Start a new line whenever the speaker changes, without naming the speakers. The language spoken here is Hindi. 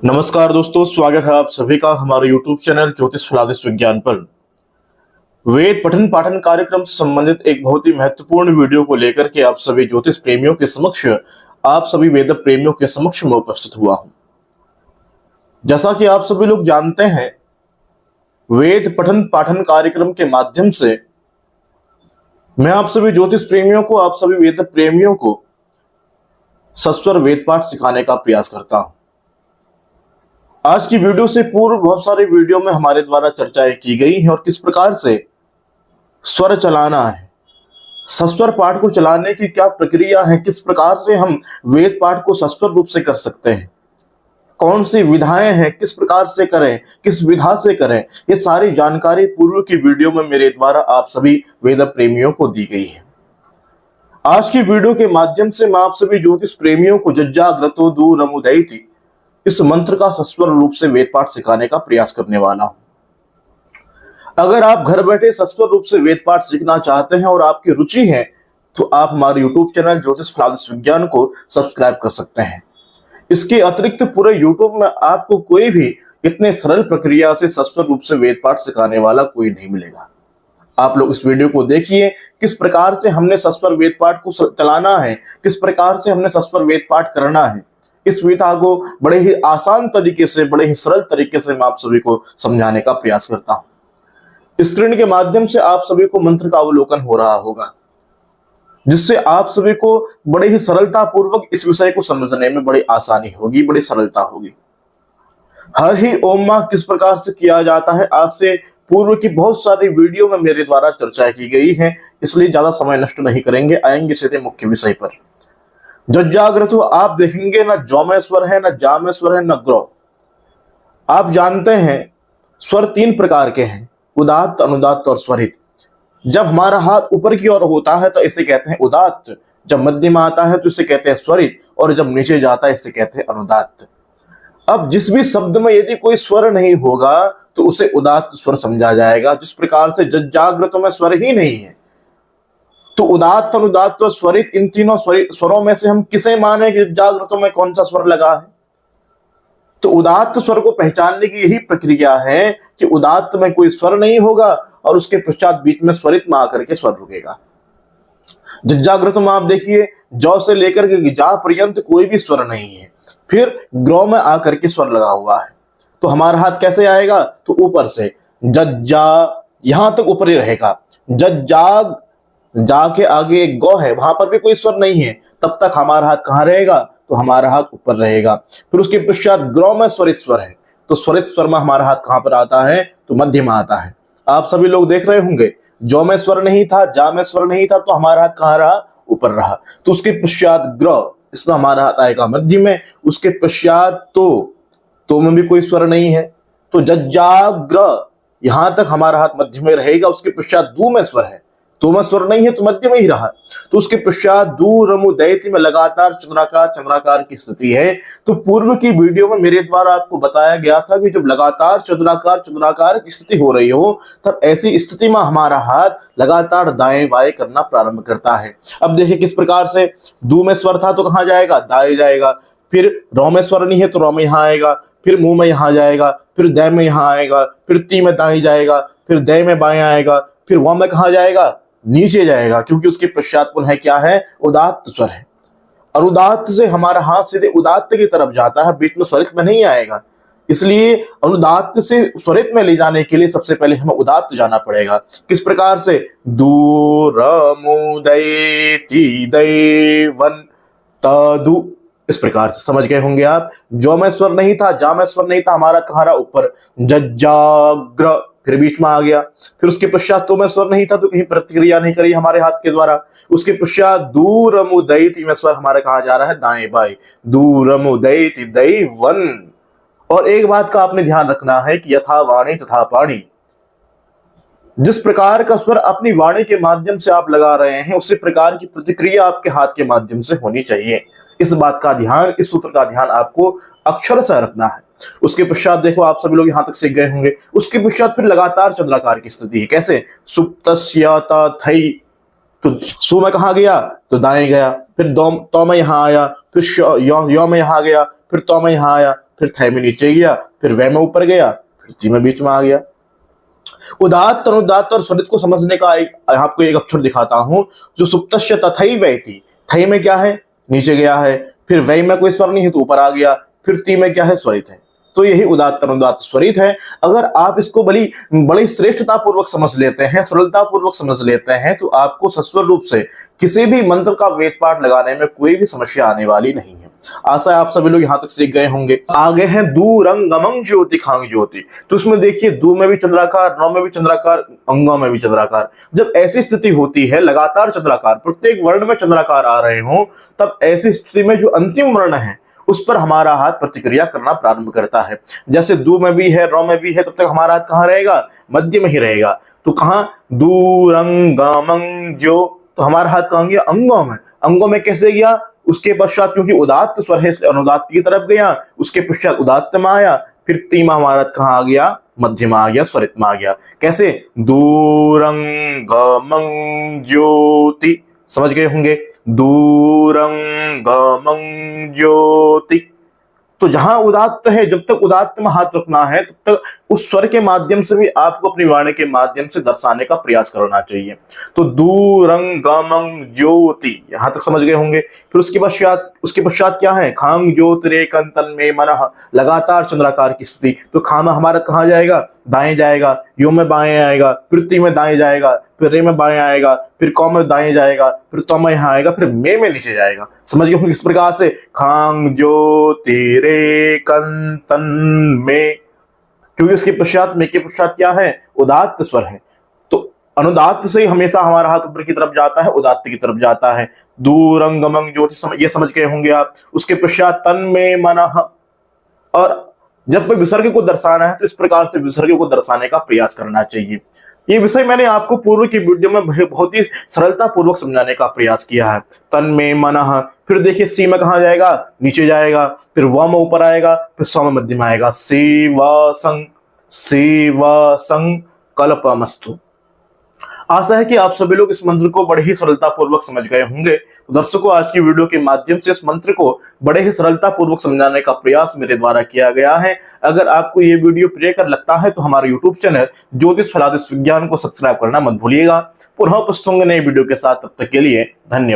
नमस्कार दोस्तों, स्वागत है आप सभी का हमारे YouTube चैनल ज्योतिष फलादिश विज्ञान पर। वेद पठन पाठन कार्यक्रम से संबंधित एक बहुत ही महत्वपूर्ण वीडियो को लेकर के आप सभी ज्योतिष प्रेमियों के समक्ष, आप सभी वेद प्रेमियों के समक्ष में उपस्थित हुआ हूं। जैसा कि आप सभी लोग जानते हैं, वेद पठन पाठन कार्यक्रम के माध्यम से मैं आप सभी ज्योतिष प्रेमियों को, आप सभी वेद प्रेमियों को सस्वर वेद पाठ सिखाने का प्रयास करता हूं। आज की वीडियो से पूर्व बहुत सारे वीडियो में हमारे द्वारा चर्चाएं की गई हैं और किस प्रकार से स्वर चलाना है, सस्वर पाठ को चलाने की क्या प्रक्रिया है, किस प्रकार से हम वेद पाठ को सस्वर रूप से कर सकते हैं, कौन सी विधाएं हैं, किस प्रकार से करें, किस विधा से करें, ये सारी जानकारी पूर्व की वीडियो में मेरे द्वारा आप सभी वेद प्रेमियों को दी गई है। आज की वीडियो के माध्यम से मैं आप सभी ज्योतिष प्रेमियों को जज्जाग्रतो दूरमुदैति इस मंत्र का सस्वर रूप से वेद पाठ सिखाने का प्रयास करने वाला हूं। अगर आप घर बैठे सस्वर रूप से वेद पाठ सीखना चाहते हैं और आपकी रुचि है तो आप हमारे YouTube चैनल ज्योतिष फलादिश विज्ञान को सब्सक्राइब कर सकते हैं। इसके अतिरिक्त पूरे YouTube में आपको कोई भी इतने सरल प्रक्रिया से सस्वर रूप से वेद पाठ सिखाने वाला कोई नहीं मिलेगा। आप लोग इस वीडियो को देखिए, किस प्रकार से हमने सस्वर वेद पाठ को चलाना है, किस प्रकार से हमने सस्वर वेद पाठ करना है। इस विधा को बड़े ही आसान तरीके से, बड़े ही सरल तरीके से मैं आप सभी को समझाने का प्रयास करता हूं। स्क्रीन के माध्यम से आप सभी को मंत्र का अवलोकन हो रहा होगा, जिससे आप सभी को बड़े ही सरलता पूर्वक इस विषय को समझने में बड़ी आसानी होगी, बड़ी सरलता होगी। हर ही ओम मा किस प्रकार से किया जाता है, आज से पूर्व की बहुत सारी वीडियो में मेरे द्वारा चर्चा की गई है, इसलिए ज्यादा समय नष्ट नहीं करेंगे, आएंगे सीधे मुख्य विषय पर। जज्जाग्रतो आप देखेंगे ना जौ स्वर है, ना जा में स्वर है, ना ग्रौ। आप जानते हैं स्वर तीन प्रकार के हैं, उदात्त, अनुदात्त और स्वरित। जब हमारा हाथ ऊपर की ओर होता है तो इसे कहते हैं उदात्त, जब मध्य में आता है तो इसे कहते हैं स्वरित, और जब नीचे जाता है इसे कहते हैं अनुदात्त। अब जिस भी शब्द में यदि कोई स्वर नहीं होगा तो उसे उदात्त स्वर समझा जाएगा। जिस प्रकार से जज्जाग्रतो में स्वर ही नहीं है तो उदात्त, अनुदात्त और स्वरित, इन तीनों स्वरों में से हम किसे माने कि जागृतों में कौन सा स्वर लगा है। तो उदात्त स्वर को पहचानने की यही प्रक्रिया है कि उदात्त में कोई स्वर नहीं होगा और उसके पश्चात बीच में स्वरित में आकर के स्वर रुकेगा। जज्जाग्रतो में आप देखिए, जौ से लेकर के जा पर्यंत कोई भी स्वर नहीं है, फिर ग्रौ में आकर के स्वर लगा हुआ है। तो हमारा हाथ कैसे आएगा, तो ऊपर से जज्जा, यहां तक ऊपर ही रहेगा। जज्जाग, जा के आगे एक गौ है, वहां पर भी कोई स्वर नहीं है, तब तक हमारा हाथ कहां रहेगा, तो हमारा हाथ ऊपर रहेगा। फिर उसके पश्चात ग्रौ में स्वरित स्वर है, तो स्वरित स्वर में हमारा हाथ कहां पर आता है, तो मध्य में आता है। आप सभी लोग देख रहे होंगे, जौ में स्वर नहीं था, जा में स्वर नहीं था, तो हमारा हाथ कहां रहा, ऊपर रहा। तो उसके पश्चात ग्रौ, इसमें हमारा हाथ आएगा मध्य में। उसके पश्चात तो में भी कोई स्वर नहीं है, तो जज्जाग्र, यहां तक हमारा हाथ मध्य में रहेगा। उसके पश्चात दू में स्वर है, तो में स्वर नहीं है तो मध्य में ही रहा। तो उसके पश्चात दूरमुदैति में लगातार चंद्राकार चंद्राकार की स्थिति है। तो पूर्व की वीडियो में मेरे द्वारा आपको बताया गया था कि जब लगातार चंद्राकार चंद्राकार की स्थिति हो रही हो, तब ऐसी स्थिति में हमारा हाथ लगातार दाएं बाएं करना प्रारंभ करता है। अब देखिए किस प्रकार से, दू में स्वर था तो कहां जाएगा, दाएं जाएगा। फिर रौ में स्वर नहीं है तो रौ में यहां आएगा, फिर मुंह में यहां जाएगा, फिर दै में यहां आएगा, फिर ती में दाएं जाएगा, फिर दै में बाएं आएगा, फिर व में कहां जाएगा, नीचे जाएगा, क्योंकि उसके पश्चात पुनः क्या है, उदात्त स्वर है। और उदात्त से हमारा हाथ सीधे उदात्त की तरफ जाता है, बीच में स्वरित में नहीं आएगा। इसलिए अनुदात्त से स्वरित में ले जाने के लिए सबसे पहले हमें उदात्त जाना पड़ेगा। किस प्रकार से, दूरमुदैति दैवन तदु, इस प्रकार से समझ गए होंगे आप। जौ में स्वर नहीं था, जा में स्वर नहीं था, हमारा कहां रहा, ऊपर, जज्जाग्र, फिर बीच में आ गया। फिर उसके पश्चात तो में स्वर नहीं था तो कहीं प्रतिक्रिया नहीं करी हमारे हाथ के द्वारा। उसके पश्चात दूरमुदैति में स्वर हमारा कहा जा रहा है, दाएं बाएं, दूरमुदैति दैवन। और एक बात का आपने ध्यान रखना है कि यथा वाणी तथा पाणी, जिस प्रकार का स्वर अपनी वाणी के माध्यम से आप लगा रहे हैं, उसी प्रकार की प्रतिक्रिया आपके हाथ के माध्यम से होनी चाहिए। इस बात का ध्यान, इस सूत्र का ध्यान आपको अक्षर से रखना है। उसके पश्चात देखो, आप सभी लोग यहां तक सीख गए होंगे। उसके पश्चात फिर लगातार चंद्राकार की स्थिति है। कैसे, सुप्तस्याता थई, तो सु में कहा गया, तो दाएं गया। फिर तो में यहां आया, फिर यो में यहां गया, फिर तो में यहां आया, फिर थ में नीचे गया, फिर व में ऊपर गया, फिर ती में बीच में आ गया। उदात्त, अनुदात्त और स्वरित को समझने का आपको एक अक्षर दिखाता हूं, जो सुप्तस्य तथैवैति। थई में क्या है, नीचे गया है, फिर वै में कोई स्वर नहीं है तो ऊपर आ गया, फिर ती में क्या है, स्वरित है। तो यही उदात्त, अनुदात्त, स्वरित है। अगर आप इसको बड़ी श्रेष्ठता पूर्वक समझ लेते हैं, सरलता पूर्वक समझ लेते हैं, तो आपको सस्वर रूप से किसी भी मंत्र का वेद पाठ लगाने में कोई भी समस्या आने वाली नहीं है। आशा है आप सभी लोग यहां तक सीख गए होंगे। आगे है दूरंगमं ज्योति खांग ज्योति। तो उसमें देखिए, दू में भी चंद्राकार, नौ में भी चंद्राकार, अंगों में भी चंद्राकार। जब ऐसी स्थिति होती है, लगातार चंद्राकार, प्रत्येक वर्ण में चंद्राकार आ रहे हो, तब ऐसी स्थिति में जो अंतिम वर्ण है उस पर हमारा हाथ प्रतिक्रिया करना प्रारंभ करता है। जैसे दू में भी है, रौ में भी है, तब तक हमारा हाथ कहाँ रहेगा, मध्य में ही रहेगा। तो कहां, दूरंगमं ज्यो, तो हमारा हाथ कहां गया, अंगों में। अंगों में कैसे गया, उसके पश्चात क्योंकि उदात्त स्वर है इसलिए अनुदात्त की तरफ गया, उसके पश्चात उदात्त में आया, फिर ती में हमारा कहां आ गया, मध्य में आ गया, स्वरित में आ गया। कैसे, दूरंगमं ज्योति, समझ गए होंगे, दूरंगमं ज्योति। तो जहां उदात्त है, जब तक उदात्त में हाथ रखना है, तब तक उस स्वर के माध्यम से भी आपको अपनी वाणी के माध्यम से दर्शाने का प्रयास करना चाहिए। तो दूरंगमं ज्योति, यहां तक समझ गए होंगे। फिर उसके पश्चात क्या है, खांग ज्योतिरेकं तन्मे मनः, लगातार चंद्राकार की स्थिति। तो खा में हमारा कहां जाएगा, दाएं जाएगा, यो में बाएं आएगा, फिर ती में दाएं जाएगा, फिर रे में बाएं आएगा, फिर कौ में दाएं जाएगा, फिर तो में यहां आएगा, फिर मे में नीचे जाएगा। समझ गए होंगे। इस प्रकार से खांग ज्योतिरेकं तन्मे, क्योंकि उसके पश्चात में के पश्चात क्या है, उदात्त स्वर है। तो अनुदात्त से हमेशा हमारा हाथ ऊपर की तरफ जाता है, उदात्त की तरफ जाता है। दूरंगमं ज्योति, ये समझ गए होंगे आप। उसके पश्चात तन्मे मनः, और जब कोई विसर्ग को दर्शाना है तो इस प्रकार से विसर्ग को दर्शाने का प्रयास करना चाहिए। ये विषय मैंने आपको पूर्व की वीडियो में बहुत ही सरलता पूर्वक समझाने का प्रयास किया है। तन्मे मनः, फिर देखिए सी में कहां जाएगा, नीचे जाएगा, फिर व में ऊपर आएगा, फिर स में मध्य में आएगा। सेवासं कल्पमस्तु। आशा है कि आप सभी लोग इस मंत्र को बड़े ही सरलता पूर्वक समझ गए होंगे। तो दर्शकों, आज की वीडियो के माध्यम से इस मंत्र को बड़े ही सरलता पूर्वक समझाने का प्रयास मेरे द्वारा किया गया है। अगर आपको ये वीडियो प्रियकर लगता है तो हमारे यूट्यूब चैनल ज्योतिष फलादिश विज्ञान को सब्सक्राइब करना मत भूलिएगा। पुनः उपस्थित होंगे नए वीडियो के साथ, तब तक के लिए धन्यवाद।